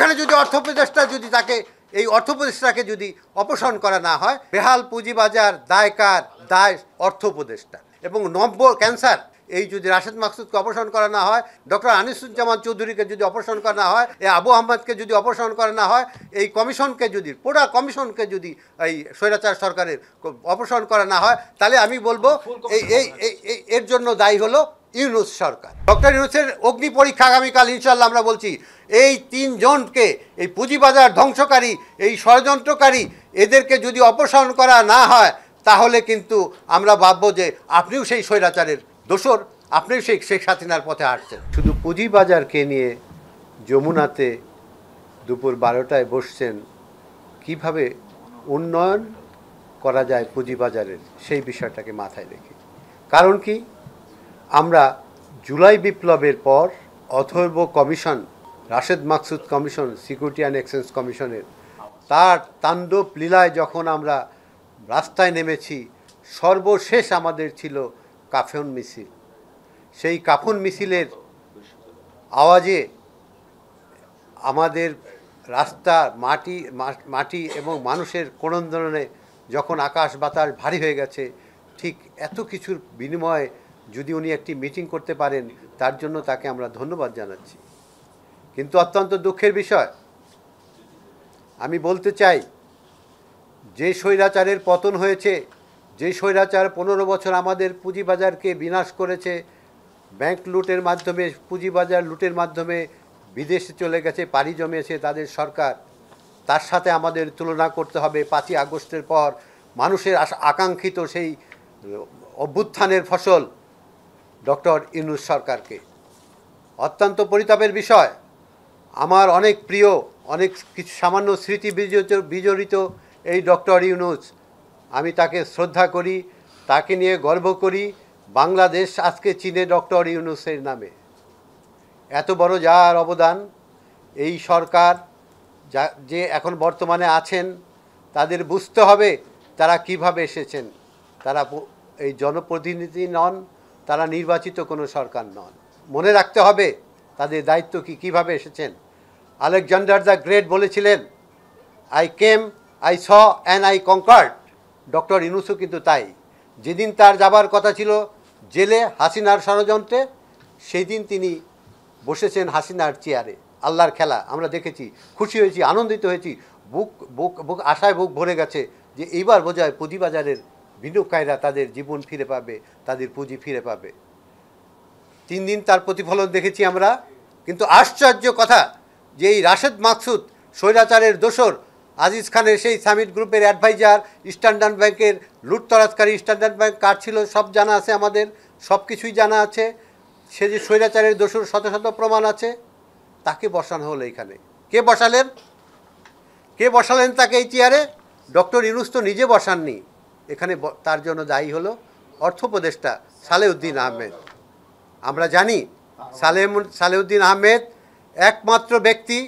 এখানে যদি অর্থ উপদেষ্টা যদি তাকে এই অর্থ উপদেষ্টাকে যদি অপসারণ করা না হয়, বেহাল পুঁজিবাজার দায়কার দায় অর্থ উপদেষ্টা এবং নব্য ক্যান্সার এই যদি রাশেদ মাকসুদকে অপসারণ করা না হয়, ডক্টর আনিসুজ্জামান চৌধুরীকে যদি অপসারণ করা না হয়, এই আবু আহমদকে যদি অপসারণ করা না হয়, এই কমিশনকে যদি পুরা কমিশনকে যদি এই স্বৈরাচার সরকারের অপসারণ করা না হয়, তাহলে আমি বলবো এর জন্য দায়ী হলো ইউনূস সরকার। ডক্টর ইউনূসের অগ্নি পরীক্ষা আগামীকাল ইনশাল্লাহ আমরা বলছি। এই তিনজনকে, এই পুঁজিবাজার ধ্বংসকারী, এই ষড়যন্ত্রকারী, এদেরকে যদি অপসারণ করা না হয়, তাহলে কিন্তু আমরা ভাববো যে আপনিও সেই স্বৈরাচারের দোসর, আপনিও সেই শেখ হাসিনার পথে হাঁটছেন। শুধু পুঁজিবাজারকে নিয়ে যমুনাতে দুপুর 12টায় বসছেন, কিভাবে উন্নয়ন করা যায় পুঁজিবাজারের, সেই বিষয়টাকে মাথায় রেখে। কারণ কি, আমরা জুলাই বিপ্লবের পর অথর্ব commission, Rashed Maksud commission, security and exchange কমিশনের তার তাণ্ডব লীলায় যখন আমরা রাস্তায় নেমেছি, সর্বশেষ আমাদের ছিল কাফন মিছিল। সেই কাফন মিছিলের আওয়াজে আমাদের রাস্তা মাটি এবং মানুষের ক্রন্দনে যখন আকাশ বাতাস ভারী হয়ে গেছে, ঠিক এত কিছুর বিনিময়ে যদি উনি একটি মিটিং করতে পারেন, তার জন্য তাকে আমরা ধন্যবাদ জানাচ্ছি। কিন্তু অত্যন্ত দুঃখের বিষয়, আমি বলতে চাই, যে স্বৈরাচারের পতন হয়েছে, যে স্বৈরাচার 15 বছর আমাদের পুঁজিবাজারকে বিনাশ করেছে, ব্যাংক লুটের মাধ্যমে, পুঁজিবাজার লুটের মাধ্যমে বিদেশে চলে গেছে, পাড়ি জমিয়েছে তাদের সরকার, তার সাথে আমাদের তুলনা করতে হবে 5ই আগস্টের পর মানুষের আকাঙ্ক্ষিত সেই অভ্যুত্থানের ফসল ডক্টর ইউনূস সরকারকে। অত্যন্ত পরিতাপের বিষয়, আমার অনেক প্রিয়, অনেক কিছু সামান্য স্মৃতি বিজড়িত এই ডক্টর ইউনূস, আমি তাকে শ্রদ্ধা করি, তাকে নিয়ে গর্ব করি। বাংলাদেশ আজকে চিনে ডক্টর ইউনূসের নামে। এত বড় যার অবদান, এই সরকার যে এখন বর্তমানে আছেন, তাদের বুঝতে হবে তারা কিভাবে এসেছেন। তারা এই জনপ্রতিনিধি নন, তারা নির্বাচিত কোনো সরকার নন। মনে রাখতে হবে তাদের দায়িত্ব কি, কীভাবে এসেছেন। আলেকজান্ডার দ্য গ্রেট বলেছিলেন, I came, I saw and I conquered. Doctor ইউনূসও কিন্তু তাই। যেদিন তার যাবার কথা ছিল জেলে হাসিনার ষড়যন্ত্রে, সেই দিন তিনি বসেছেন হাসিনার চেয়ারে। আল্লাহর খেলা আমরা দেখেছি, খুশি হয়েছি, আনন্দিত হয়েছি, বুক আশায় বুক ভরে গেছে যে এইবার বোঝায় পুঁজিবাজারের বিনিয়োগকারীরা তাদের জীবন ফিরে পাবে, তাদের পুঁজি ফিরে পাবে। 3 দিন তার প্রতিফলন দেখেছি আমরা। কিন্তু আশ্চর্য কথা যে এই রাশেদ মাকসুদ স্বৈরাচারের দোসর, আজিজ খানের সেই সামিট গ্রুপের অ্যাডভাইজার, স্ট্যান্ডার্ড ব্যাংকের লুটতরাজকারী স্ট্যান্ডার্ড ব্যাংক কার ছিল সব জানা আছে, আমাদের সব কিছুই জানা আছে। সে যে স্বৈরাচারের দোসর শত শত প্রমাণ আছে, তাকে বসানো হলো এখানে। কে বসালেন তাকে এই চেয়ারে? ডক্টর ইউনূস তো নিজে বসাননি এখানে। তার জন্য দায়ী হলো অর্থ উপদেষ্টা সালেউদ্দিন আহমেদ। আমরা জানি সালেউদ্দিন আহমেদ একমাত্র ব্যক্তি।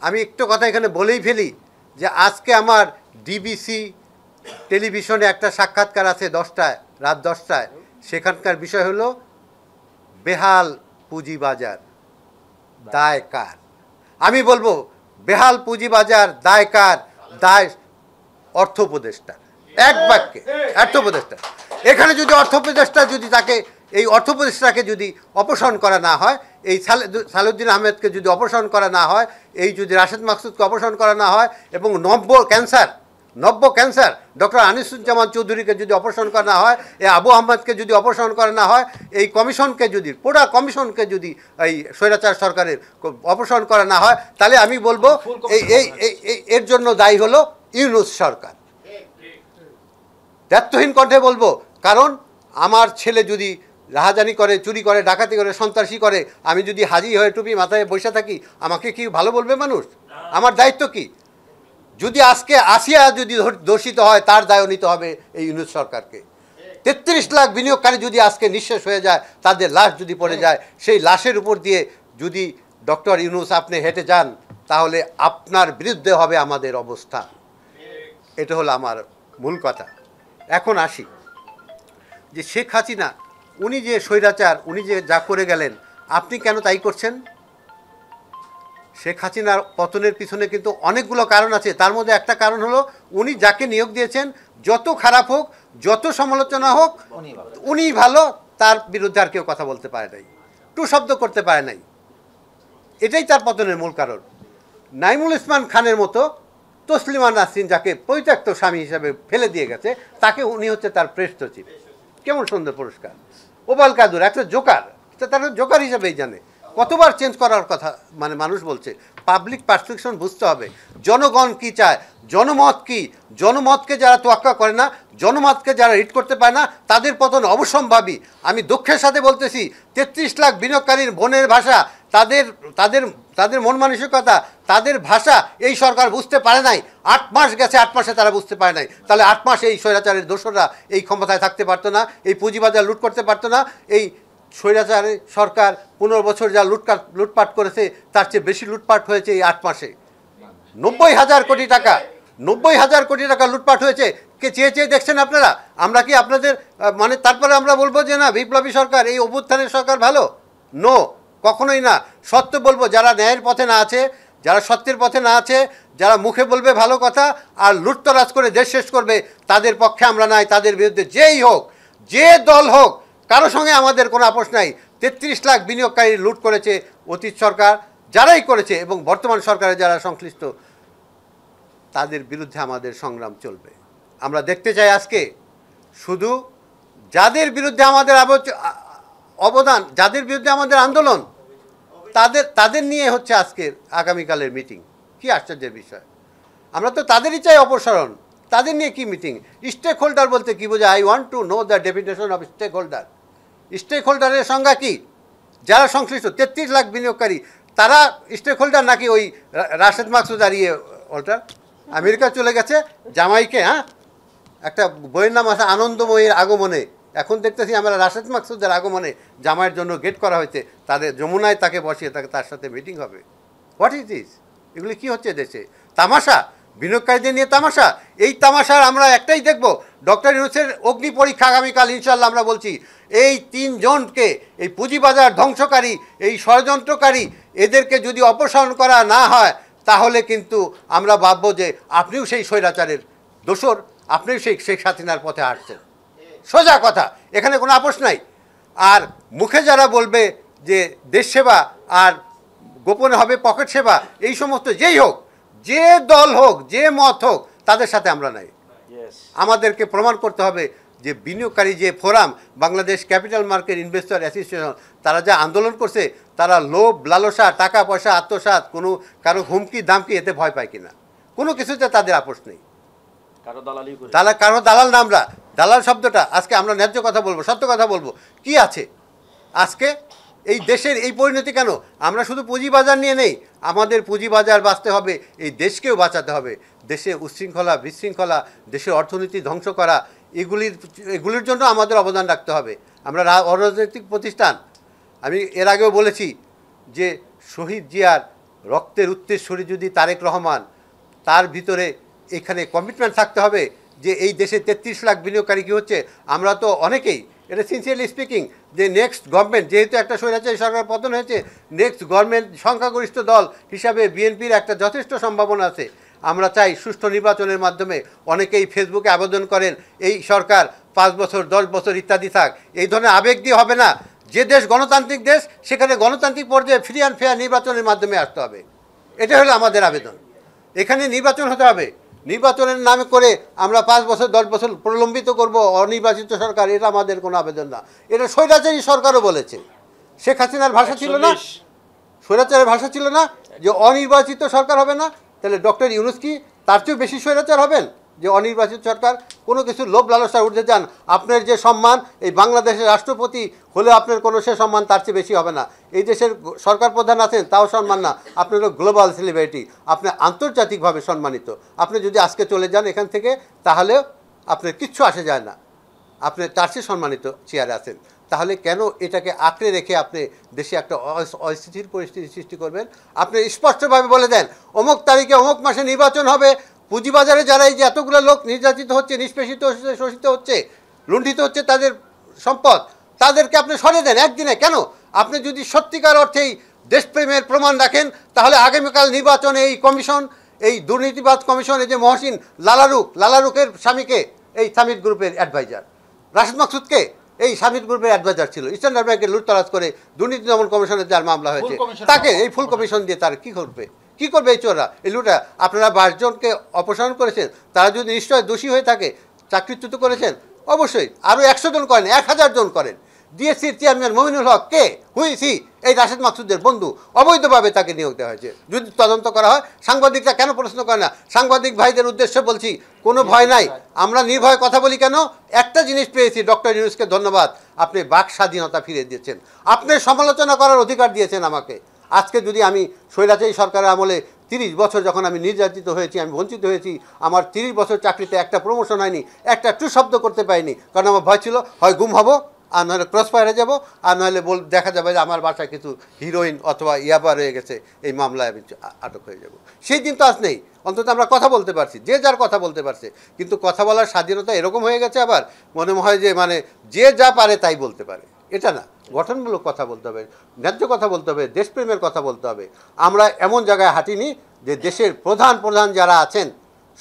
আমি একটু কথা এখানে বলেই ফেলি যে আজকে আমার ডিবিসি টেলিভিশনে একটা সাক্ষাৎকার আছে 10টায়, রাত 10টায়। সেখানকার বিষয় হলো বেহাল পুঁজিবাজার দায় কার। আমি বলবো বেহাল পুঁজিবাজার দায় কার, দায় অর্থ উপদেষ্টা। এক বাক্যে অর্থ উপদেষ্টা। এখানে যদি অর্থ উপদেষ্টা যদি তাকে এই অর্থ উপদেষ্টাকে যদি অপসারণ করা না হয়, এই সালেউদ্দিন আহমেদকে যদি অপসারণ করা না হয়, এই যদি রাশেদ মাকসুদকে অপসারণ করা না হয়, এবং নব্য ক্যান্সার ডক্টর আনিসুজ্জামান চৌধুরীকে যদি অপসারণ করা না হয়, এই আবু আহমদকে যদি অপসারণ করা না হয়, এই কমিশনকে যদি পুরা কমিশনকে যদি এই স্বৈরাচার সরকারের অপসারণ করা না হয়, তাহলে আমি বলবো এর জন্য দায়ী হলো ইউনূস সরকার। দায়িত্বহীন কণ্ঠে বলবো, কারণ আমার ছেলে যদি রাহাজানি করে, চুরি করে, ডাকাতি করে, সন্ত্রাসী করে, আমি যদি হাজি হয়ে টুপি মাথায় বসে থাকি, আমাকে কি ভালো বলবে মানুষ? আমার দায়িত্ব কি? যদি আজকে আসিয়া যদি দোষিত হয়, তার দায়ও নিতে হবে এই ইউনূস সরকারকে। 33 লাখ বিনিয়োগকারী যদি আজকে নিঃশেষ হয়ে যায়, তাদের লাশ যদি পড়ে যায়, সেই লাশের উপর দিয়ে যদি ডক্টর ইউনূস আপনি হেঁটে যান, তাহলে আপনার বিরুদ্ধে হবে আমাদের অবস্থা। এটা হলো আমার মূল কথা। এখন আসি যে শেখ হাসিনা, উনি যে স্বৈরাচার, উনি যে যা করে গেলেন, আপনি কেন তাই করছেন? শেখ হাসিনার পতনের পিছনে কিন্তু অনেকগুলো কারণ আছে। তার মধ্যে একটা কারণ হলো উনি যাকে নিয়োগ দিয়েছেন যত খারাপ হোক, যত সমালোচনা হোক, উনিই ভালো, তার বিরুদ্ধে আর কেউ কথা বলতে পারে নাই, টু শব্দ করতে পারে নাই। এটাই তার পতনের মূল কারণ। নাইমুল ইসলাম খানের মতো তসলিমা নাসরিন, যাকে পরিত্যক্ত স্বামী হিসাবে ফেলে দিয়ে গেছে, তাকে উনি হচ্ছে তার প্রেস সচিব। কেমন সুন্দর পুরস্কার। ওবাল কাদুর একটা জোকার, তার জোকার হিসাবেই জানে। কতবার চেঞ্জ করার কথা মানে মানুষ বলছে। পাবলিক পারসেপশন বুঝতে হবে, জনগণ কি চায়, জনমত কি। জনমতকে যারা তোয়াক্কা করে না, জনমতকে যারা রিড করতে পারে না, তাদের পতন অবশ্যম্ভাবী। আমি দুঃখের সাথে বলতেছি, 33 লাখ বিনিয়োগকারীর বোনের ভাষা, তাদের তাদের তাদের মন মানসিকতা, তাদের ভাষা এই সরকার বুঝতে পারে নাই। 8 মাস গেছে, 8 মাসে তারা বুঝতে পারে নাই। তাহলে 8 মাস এই স্বৈরাচারের দোসররা এই ক্ষমতায় থাকতে পারতো না, এই পুঁজিবাজার লুট করতে পারতো না। এই স্বৈরাচারের সরকার 15 বছর যা লুটপাট করেছে, তার চেয়ে বেশি লুটপাট হয়েছে এই 8 মাসে। 90,000 কোটি টাকা, 90,000 কোটি টাকা লুটপাট হয়েছে। কে চেয়ে চেয়ে দেখছেন আপনারা? আমরা কি আপনাদের মানে তারপরে আমরা বলবো যে না বিপ্লবী সরকার, এই অভ্যুত্থানের সরকার ভালো? নো, কখনোই না। সত্য বলবো, যারা ন্যায়ের পথে না আছে, যারা সত্যের পথে না আছে, যারা মুখে বলবে ভালো কথা আর লুটতরাজ করে দেশ শেষ করবে, তাদের পক্ষে আমরা নাই। তাদের বিরুদ্ধে যেই হোক, যে দল হোক, কারো সঙ্গে আমাদের কোনো আপোষ নাই। 33 লাখ বিনিয়োগকারী লুট করেছে অতীত সরকার, যারাই করেছে, এবং বর্তমান সরকারে যারা সংশ্লিষ্ট, তাদের বিরুদ্ধে আমাদের সংগ্রাম চলবে। আমরা দেখতে চাই আজকে শুধু যাদের বিরুদ্ধে আমাদের অবদান, যাদের বিরুদ্ধে আমাদের আন্দোলন, তাদের নিয়ে হচ্ছে আজকের আগামীকালের মিটিং। কি আশ্চর্যের বিষয়! আমরা তো তাদেরই চাই অপসারণ। তাদের নিয়ে কি মিটিং? স্টেক হোল্ডার বলতে কি বোঝায়? I want to know the definition of stake holder. Stake হোল্ডারের সংজ্ঞা কি? যারা সংশ্লিষ্ট 33 লাখ বিনিয়োগকারী, তারা স্টেক হোল্ডার নাকি ওই রাশেদ মাকসুদ আর হোল্ডার? আমেরিকা চলে গেছে জামাইকে, হ্যাঁ, একটা বইয়ের নাম আছে আনন্দময়ীর আগমনে। এখন দেখতেছি আমরা রাশেদ মাকসুদের আগমনে জামাইয়ের জন্য গেট করা হয়েছে, তাদের যমুনায় তাকে বসিয়ে তার সাথে মিটিং হবে। What is this? এগুলি কি হচ্ছে দেশে? তামাশা, বিনিয়োগকারীদের নিয়ে তামাশা। এই তামাশার আমরা একটাই দেখব, ডক্টর ইউনূসের অগ্নি পরীক্ষা আগামীকাল ইনশাল্লাহ। আমরা বলছি এই 3 জনকে, এই পুঁজিবাজার ধ্বংসকারী, এই ষড়যন্ত্রকারী, এদেরকে যদি অপসারণ করা না হয়, তাহলে কিন্তু আমরা ভাববো যে আপনিও সেই স্বৈরাচারের দোসর, আপনিও সেই শেখ হাসিনার পথে হাঁটছেন। সোজা কথা, এখানে কোনো আপোষ নাই। আর মুখে যারা বলবে যে দেশ সেবা আর গোপনে হবে পকেট সেবা, এই সমস্ত যেই হোক, যে দল হোক, যে মত হোক, তাদের সাথে আমরা নাই। আমাদেরকে প্রমাণ করতে হবে যে বিনিয়োগকারী যে forum, Bangladesh capital market investor association, তারা যা আন্দোলন করছে, তারা লোভ, লালসা, টাকা পয়সা, আত্মসাৎ, কারো হুমকি দামকি, এতে ভয় পায় কিনা? কোনো কিছুতে তাদের আপোষ নেই। কারো দালাল না আমরা। দালাল শব্দটা আজকে আমরা ন্যায্য কথা বলবো, সত্য কথা বলবো। কি আছে আজকে এই দেশের এই পরিণতি কেন? আমরা শুধু পুঁজিবাজার নিয়ে নেই, আমাদের পুঁজিবাজার বাঁচতে হবে, এই দেশকেও বাঁচাতে হবে। দেশে উচ্ছৃঙ্খলা, বিশৃঙ্খলা, দেশের অর্থনীতি ধ্বংস করা, এগুলির জন্য আমাদের অবদান রাখতে হবে। আমরা অরাজনৈতিক প্রতিষ্ঠান। আমি এর আগেও বলেছি যে শহীদ জিয়ার রক্তের উত্তরসূরি যদি তারেক রহমান, তার ভিতরে এখানে কমিটমেন্ট থাকতে হবে যে এই দেশে 33 লাখ বিনিয়োগকারী কী হচ্ছে। আমরা তো অনেকেই, এটা সিনসিয়ারলি স্পিকিং, যে নেক্সট গভর্নমেন্ট, যেহেতু একটা স্বৈরাচারী সরকার পতন হয়েছে, নেক্সট গভর্নমেন্ট সংখ্যাগরিষ্ঠ দল হিসাবে বিএনপির একটা যথেষ্ট সম্ভাবনা আছে। আমরা চাই সুষ্ঠু নির্বাচনের মাধ্যমে, অনেকেই ফেসবুকে আবেদন করেন এই সরকার 5 বছর 10 বছর ইত্যাদি থাক। এই ধরনের আবেগ দিয়ে হবে না। যে দেশ গণতান্ত্রিক দেশ, সেখানে গণতান্ত্রিক পর্যায়ে ফ্রি অ্যান্ড ফেয়ার নির্বাচনের মাধ্যমে আসতে হবে। এটা হলো আমাদের আবেদন। এখানে নির্বাচন হতে হবে। নির্বাচনের নামে করে আমরা 5 বছর 10 বছর প্রলম্বিত করব অনির্বাচিত সরকার, এটা আমাদের কোনো আবেদন না। এটা স্বৈরাচারী সরকারও বলেছে। শেখ হাসিনার ভাষা ছিল না, স্বৈরাচারের ভাষা ছিল না যে অনির্বাচিত সরকার হবে না। তাহলে ডক্টর ইউনূস কি তার চেয়েও বেশি স্বৈরাচার হবেন যে অনির্বাচিত সরকার? কোনো কিছু লোভ লালসার ঊর্ধ্বে যান। আপনার যে সম্মান, এই বাংলাদেশের রাষ্ট্রপতি হলেও আপনার কোনো সে সম্মান তার চেয়ে বেশি হবে না। এই দেশের সরকার প্রধান আছেন, তাও সম্মান না। আপনি হলো গ্লোবাল সেলিব্রিটি, আপনি আন্তর্জাতিকভাবে সম্মানিত। আপনি যদি আজকে চলে যান এখান থেকে, তাহলে আপনার কিচ্ছু আসে যায় না, আপনি তার চেয়ে সম্মানিত চেয়ারে আছেন। তাহলে কেন এটাকে আঁকড়ে রেখে আপনি দেশে একটা অস্থিতির পরিস্থিতি সৃষ্টি করবেন? আপনি স্পষ্টভাবে বলে দেন অমুক তারিখে অমুক মাসে নির্বাচন হবে। পুঁজিবাজারে যারা এই যে এতগুলো লোক নির্যাতিত হচ্ছে, নিষ্পেষিত হচ্ছে, শোষিত হচ্ছে, লুণ্ঠিত হচ্ছে তাদের সম্পদ, তাদেরকে আপনি সরিয়ে দেন একদিনে। কেন? আপনি যদি সত্যিকার অর্থেই দেশপ্রেমের প্রমাণ রাখেন, তাহলে আগামীকাল নির্বাচনে এই কমিশন, এই দুর্নীতিবাজ কমিশন, এই যে মহসিন লালারুকের স্বামীকে এই সামিট গ্রুপের অ্যাডভাইজার, রাশেদ মাকসুদকে এই সামিট গ্রুপের অ্যাডভাইজার ছিল, স্ট্যান্ডার্ড ব্যাংকের লুটতরাজ করে দুর্নীতি দমন কমিশনের যার মামলা হয়েছে তাকে এই ফুল কমিশন দিয়ে তার কী করবে, কী করবে এই চোররা, এই লুটা? আপনারা 22 জনকে অপসারণ করেছেন, তারা যদি নিশ্চয় দোষী হয়ে থাকে, চাকরিচ্যুত করেছেন, অবশ্যই আরও 100 জন করেন, 1000 জন করেন। ডিএসসির চেয়ারম্যান মমিনুল হক কে, হুইসি এই রাশেদ মাকসুদের বন্ধু, অবৈধভাবে তাকে নিয়োগ দেওয়া হয়েছে। যদি তদন্ত করা হয়, সাংবাদিকরা কেন প্রশ্ন করে না? সাংবাদিক ভাইদের উদ্দেশ্যে বলছি, কোনো ভয় নাই, আমরা নির্ভয়ে কথা বলি। কেন? একটা জিনিস পেয়েছি, ডক্টর ইউনূসকে ধন্যবাদ, আপনি বাক স্বাধীনতা ফিরে দিয়েছেন, আপনি সমালোচনা করার অধিকার দিয়েছেন আমাকে। আজকে যদি আমি স্বৈরাচারী সরকারের আমলে 30 বছর যখন আমি নির্যাতিত হয়েছি, আমি বঞ্চিত হয়েছি, আমার 30 বছর চাকরিতে একটা প্রমোশন হয়নি, একটা টু শব্দ করতে পারিনি, কারণ আমার ভয় ছিল হয় গুম হব, আর নাহলে ক্রস ফায়ারে যাবো, আর নাহলে দেখা যাবে যে আমার বাসায় কিছু হিরোইন অথবা ইয়াবা রয়ে গেছে, এই মামলায় আমি আটক হয়ে যাব। সেই দিন তো আজ নেই, অন্তত আমরা কথা বলতে পারছি, যে যার কথা বলতে পারছে। কিন্তু কথা বলার স্বাধীনতা এরকম হয়ে গেছে, আবার মনে হয় যে মানে যে যা পারে তাই বলতে পারে। এটা না, গঠনমূলক কথা বলতে হবে, ন্যায্য কথা বলতে হবে, দেশপ্রেমের কথা বলতে হবে। আমরা এমন জায়গায় হাঁটিনি যে দেশের প্রধান যারা আছেন,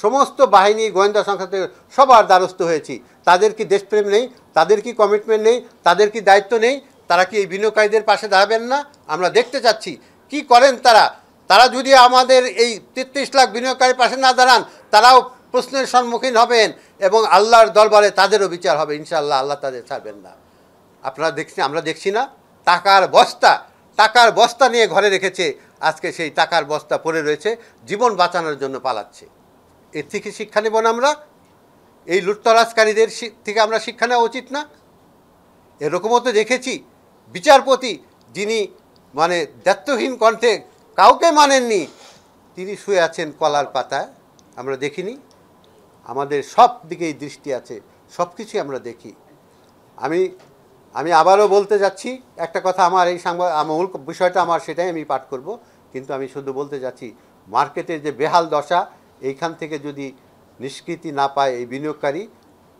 সমস্ত বাহিনী, গোয়েন্দা সংস্থা থেকে সবার দ্বারস্থ হয়েছি। তাদের কি দেশপ্রেম নেই? তাদের কি কমিটমেন্ট নেই? তাদের কি দায়িত্ব নেই? তারা কি এই বিনিয়োগকারীদের পাশে দাঁড়াবেন না? আমরা দেখতে চাচ্ছি কি করেন তারা। তারা যদি আমাদের এই 33 লাখ বিনিয়োগকারীর পাশে না দাঁড়ান, তারাও প্রশ্নের সম্মুখীন হবেন এবং আল্লাহর দরবারে তাদেরও বিচার হবে ইনশাআল্লাহ। আল্লাহ তাদের ছাড়বেন না। আপনারা দেখছি, আমরা দেখছি না, টাকার বস্তা নিয়ে ঘরে রেখেছে, আজকে সেই টাকার বস্তা পড়ে রয়েছে, জীবন বাঁচানোর জন্য পালাচ্ছে। এর থেকে শিক্ষা নেব না আমরা? এই লুটতরাজকারীদের থেকে আমরা শিক্ষা নেওয়া উচিত না? এরকমও তো দেখেছি বিচারপতি, যিনি মানে দায়িত্বহীন কণ্ঠে কাউকে মানেননি, তিনি শুয়ে আছেন কলার পাতায়। আমরা দেখিনি? আমাদের সব দিকেই দৃষ্টি আছে, সব কিছুই আমরা দেখি। আমি আবারও বলতে যাচ্ছি একটা কথা, আমার এই মূল বিষয়টা আমার, সেটাই আমি পাঠ করব, কিন্তু আমি শুধু বলতে যাচ্ছি মার্কেটের যে বেহাল দশা, এইখান থেকে যদি নিষ্কৃতি না পায় এই বিনিয়োগকারী,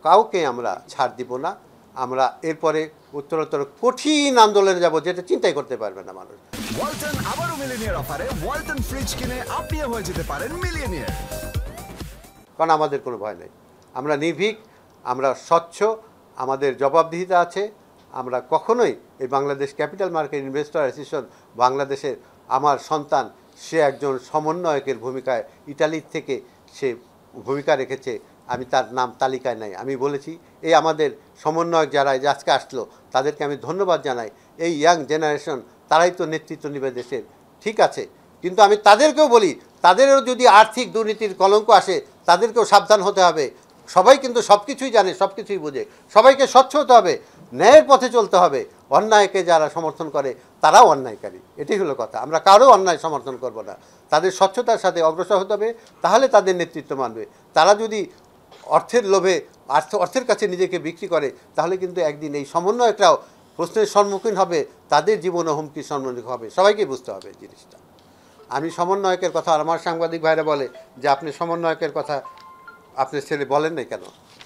কাউকে আমরা ছাড় দিব না। আমরা এরপরে উত্তরোত্তর কঠিন আন্দোলনে যাব, যেটা চিন্তাই করতে পারবে না মানুষ। ওয়ালটন আবারও মিলিয়নিয়ার অফারে ওয়ালটন ফ্রিজ কিনে আপনিও হয়ে যেতে পারেন মিলিয়নিয়ার। কারণ আমাদের কোনো ভয় নেই, আমরা নির্ভীক, আমরা স্বচ্ছ, আমাদের জবাবদিহিতা আছে। আমরা কখনোই এই Bangladesh capital market investor association, বাংলাদেশের আমার সন্তান, সে একজন সমন্বয়কের ভূমিকায় ইটালির থেকে সে ভূমিকা রেখেছে, আমি তার নাম তালিকায় নাই। আমি বলেছি এই আমাদের সমন্বয়ক যারা আজকে আসলো, তাদেরকে আমি ধন্যবাদ জানাই। এই ইয়াং জেনারেশন, তারাই তো নেতৃত্ব নেবে দেশের, ঠিক আছে, কিন্তু আমি তাদেরকেও বলি, তাদেরও যদি আর্থিক দুর্নীতির কলঙ্ক আসে, তাদেরকেও সাবধান হতে হবে। সবাই কিন্তু সব কিছুই জানে, সব কিছুই বোঝে, সবাইকে স্বচ্ছ হতে হবে, ন্যায়ের পথে চলতে হবে। অন্যায়কে যারা সমর্থন করে তারাও অন্যায়কারী, এটাই হলো কথা। আমরা কারো অন্যায় সমর্থন করব না, তাদের স্বচ্ছতার সাথে অগ্রসর হতে হবে, তাহলে তাদের নেতৃত্ব মানবে। তারা যদি অর্থের লোভে অর্থের কাছে নিজেকে বিক্রি করে, তাহলে কিন্তু একদিন এই সমন্বয়করাও প্রশ্নের সম্মুখীন হবে, তাদের জীবনও হুমকির সম্মুখীন হবে। সবাইকে বুঝতে হবে জিনিসটা। আমি সমন্বয়কের কথা, আমার সাংবাদিক ভাইরা বলে যে আপনি সমন্বয়কের কথা আপনার ছেলে বলেন নাই কেন?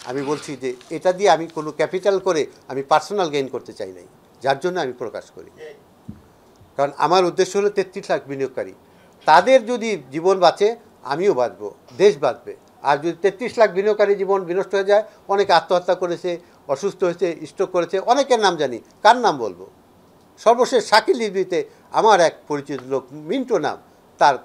আমি বলছি যে এটা দিয়ে আমি কোনো ক্যাপিটাল করে আমি পার্সোনাল গেইন করতে চাই নাই, যার জন্য আমি প্রকাশ করি। কারণ আমার উদ্দেশ্য হলো 33 লাখ বিনিয়োগকারী, তাদের যদি জীবন বাঁচে আমিও বাঁচবো, দেশ বাঁচবে। আর যদি 33 লাখ বিনিয়োগকারী জীবন বিনষ্ট হয়ে যায়, অনেকে আত্মহত্যা করেছে, অসুস্থ হয়েছে, স্ট্রোক করেছে, অনেকের নাম জানি, কার নাম বলবো? সর্বশেষ শাকিল লিবিতে আমার এক পরিচিত লোক, মিন্টু নাম, তার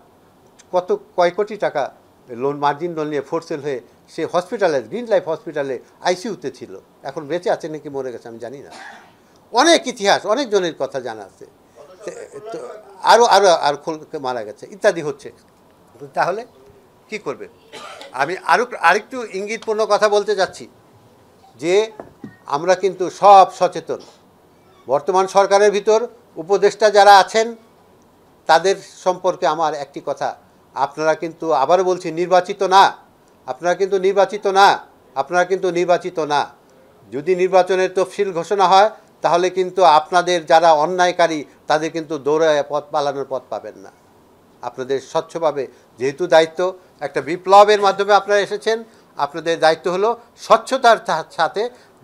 কয় কোটি টাকা লোন, মার্জিন লোন নিয়ে ফোরসেল হয়ে সে হসপিটালে, গ্রিন লাইফ হসপিটালে আইসিইউতে ছিল, এখন বেঁচে আছে নাকি মরে গেছে আমি জানি না। অনেক ইতিহাস, অনেক জনের কথা জানা আছে, আরও মারা গেছে ইত্যাদি হচ্ছে। তাহলে কি করবে? আমি আরেকটু ইঙ্গিতপূর্ণ কথা বলতে যাচ্ছি যে আমরা কিন্তু সব সচেতন। বর্তমান সরকারের ভিতর উপদেষ্টা যারা আছেন, তাদের সম্পর্কে আমার একটি কথা, আপনারা কিন্তু আবারও বলছি নির্বাচিত না, আপনারা কিন্তু নির্বাচিত না। যদি নির্বাচনের তফসিল ঘোষণা হয়, তাহলে কিন্তু আপনাদের যারা অন্যায়কারী, তাদের কিন্তু দৌড়ায় পালানোর পথ পাবেন না। আপনাদের স্বচ্ছভাবে, যেহেতু দায়িত্ব একটা বিপ্লবের মাধ্যমে আপনারা এসেছেন, আপনাদের দায়িত্ব হলো স্বচ্ছতার সাথে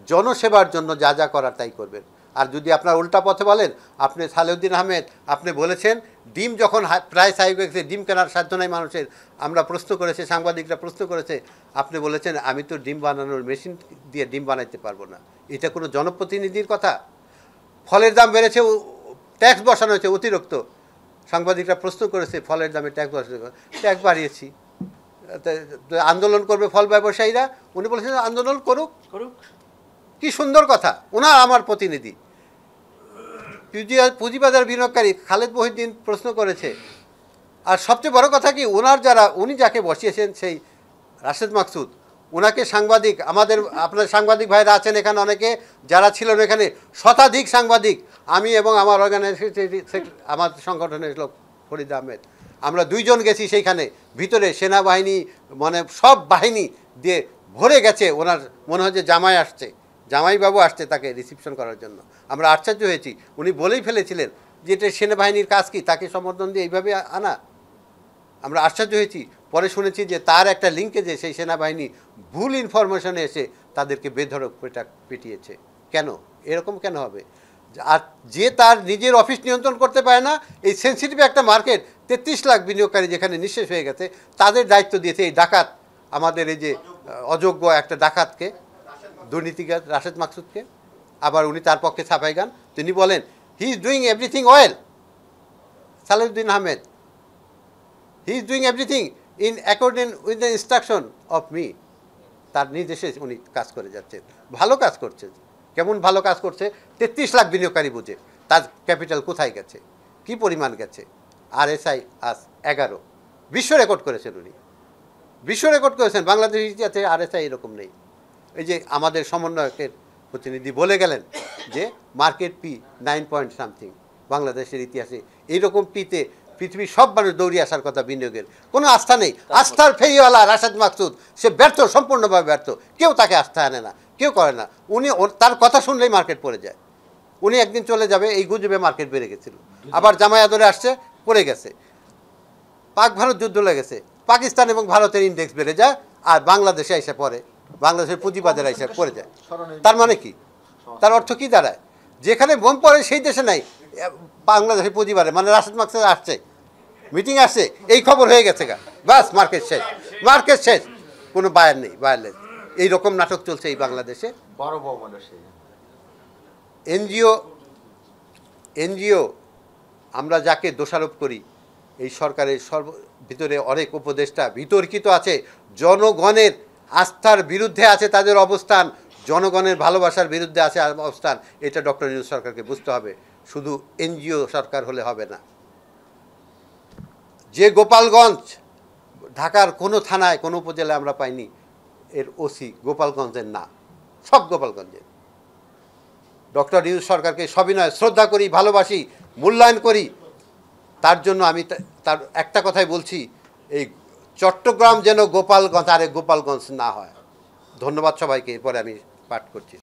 জনসেবার জন্য যা যা করার তাই করবেন। আর যদি আপনার উল্টা পথে বলেন, আপনি সালেউদ্দিন আহমেদ আপনি বলেছেন ডিম যখন প্রাইস হাই হয়ে গেছে, ডিম কেনার সাধ্য নাই মানুষের, আমরা প্রশ্ন করেছে, সাংবাদিকরা প্রশ্ন করেছে, আপনি বলেছেন আমি তো ডিম বানানোর মেশিন দিয়ে ডিম বানাইতে পারবো না। এটা কোনো জনপ্রতিনিধির কথা? ফলের দাম বেড়েছে, ট্যাক্স বসানো হয়েছে অতিরিক্ত, সাংবাদিকরা প্রশ্ন করেছে ফলের দামে ট্যাক্স বসানো, ট্যাক্স বাড়িয়েছি, আন্দোলন করবে ফল ব্যবসায়ীরা, উনি বলেছেন আন্দোলন করুক করুক। কি সুন্দর কথা, ওনার আমার প্রতিনিধি। পুঁজিবাজার বিনিয়োগকারী খালেদ মহিউদ্দিন প্রশ্ন করেছে। আর সবচেয়ে বড় কথা কি, উনি যাকে বসিয়েছেন সেই রাশেদ মাকসুদ, ওনাকে সাংবাদিক, আপনার সাংবাদিক ভাইরা আছেন এখানে অনেকে, যারা ছিলেন এখানে শতাধিক সাংবাদিক, আমি এবং আমার আমার সংগঠনের লোক ফরিদ আহমেদ, আমরা 2 জন গেছি সেইখানে, ভিতরে সেনাবাহিনী মানে সব বাহিনী দিয়ে ভরে গেছে। ওনার মনে হয় যে জামাইবাবু আসছে তাকে রিসিপশন করার জন্য। আমরা আশ্চর্য হয়েছি, উনি বলেই ফেলেছিলেন যে এটা সেনাবাহিনীর কাজ কি, তাকে সমর্থন দিয়ে এইভাবে আনা। আমরা আশ্চর্য হয়েছি, পরে শুনেছি যে তার একটা লিঙ্কেজে সেই সেনাবাহিনী ভুল ইনফরমেশনে এসে তাদেরকে বেধড়ক পিটিয়েছে। কেন এরকম কেন হবে? আর যে তার নিজের অফিস নিয়ন্ত্রণ করতে পারে না, এই সেন্সিটিভ একটা মার্কেট, 33 লাখ বিনিয়োগকারী যেখানে নিঃশেষ হয়ে গেছে, তাদের দায়িত্ব দিয়েছে এই ডাকাত, আমাদের এই যে অযোগ্য একটা ডাকাতকে, দুর্নীতিকার রাশেদ মাকসুদকে। আবার উনি তার পক্ষে ছাপাই গান, তিনি বলেন he is doing everything well. Salehuddin Ahmed, he is doing everything in according with the instruction of me. তার নির্দেশে উনি কাজ করে যাচ্ছেন, ভালো কাজ করছেন। কেমন ভালো কাজ করছে? 33 লাখ বিনিয়োগকারী বুঝে তার ক্যাপিটাল কোথায় গেছে, কি পরিমাণ গেছে। RSI আজ 11, বিশ্ব রেকর্ড করেছেন উনি, বিশ্ব রেকর্ড করেছেন। বাংলাদেশের ইতিহাসে RSI এরকম নেই। এই যে আমাদের সমন্বয়কের প্রতিনিধি বলে গেলেন যে মার্কেট পি 9 পয়েন্ট সামথিং, বাংলাদেশের ইতিহাসে এইরকম পিতে পৃথিবীর সব মানুষ দৌড়ে আসার কথা, বিনিয়োগের কোনো আস্থা নেই। আস্থার ফেরিওয়ালা রাশেদ মাকসুদ, সে ব্যর্থ, সম্পূর্ণভাবে ব্যর্থ, কেউ তাকে আস্থা আনে না, কেউ করে না। উনি তার কথা শুনলেই মার্কেট পড়ে যায়। উনি একদিন চলে যাবে, এই গুজবে মার্কেট বেড়ে গেছিল, আবার জামায়া ধরে আসছে, পড়ে গেছে। পাক ভারত যুদ্ধ লেগেছে, পাকিস্তান এবং ভারতের ইন্ডেক্স বেড়ে যায়, আর বাংলাদেশে এসে পড়ে, বাংলাদেশের পুঁজিবাজারে এসে পড়ে যায়। তার মানে কি? তার অর্থ কি দাঁড়ায়? যেখানে বোম পড়ে সেই দেশে নাই, বাংলাদেশের পুঁজিবাজারে, মানে রাশেদ মাকসুদ আসছে, মিটিং আসছে, এই খবর হয়ে গেছে গা, বাস মার্কেট শেষ, মার্কেট শেষ, কোনো বায়ার নেই, বায়ারলেস। এইরকম নাটক চলছে এই বাংলাদেশে। এনজিও আমরা যাকে দোষারোপ করি, এই সরকারের ভিতরে অনেক উপদেষ্টা বিতর্কিত আছে, জনগণের আস্থার বিরুদ্ধে আছে তাদের অবস্থান, জনগণের ভালোবাসার বিরুদ্ধে আছে অবস্থান। এটা ডক্টর ইউনূস সরকারকে বুঝতে হবে, শুধু এনজিও সরকার হলে হবে না। যে গোপালগঞ্জ, ঢাকার কোনো থানায় কোনো উপজেলায় আমরা পাইনি এর ওসি গোপালগঞ্জের না, সব গোপালগঞ্জের। ডক্টর ইউনূস সরকারকে সবিনয় শ্রদ্ধা করি, ভালোবাসি, মূল্যায়ন করি। তার জন্য আমি তার একটা কথাই বলছি, এই চট্টগ্রাম যেন গোপালগঞ্জ, আরে গোপালগঞ্জ না হয়। ধন্যবাদ সবাইকে। এরপরে আমি পাঠ করছি।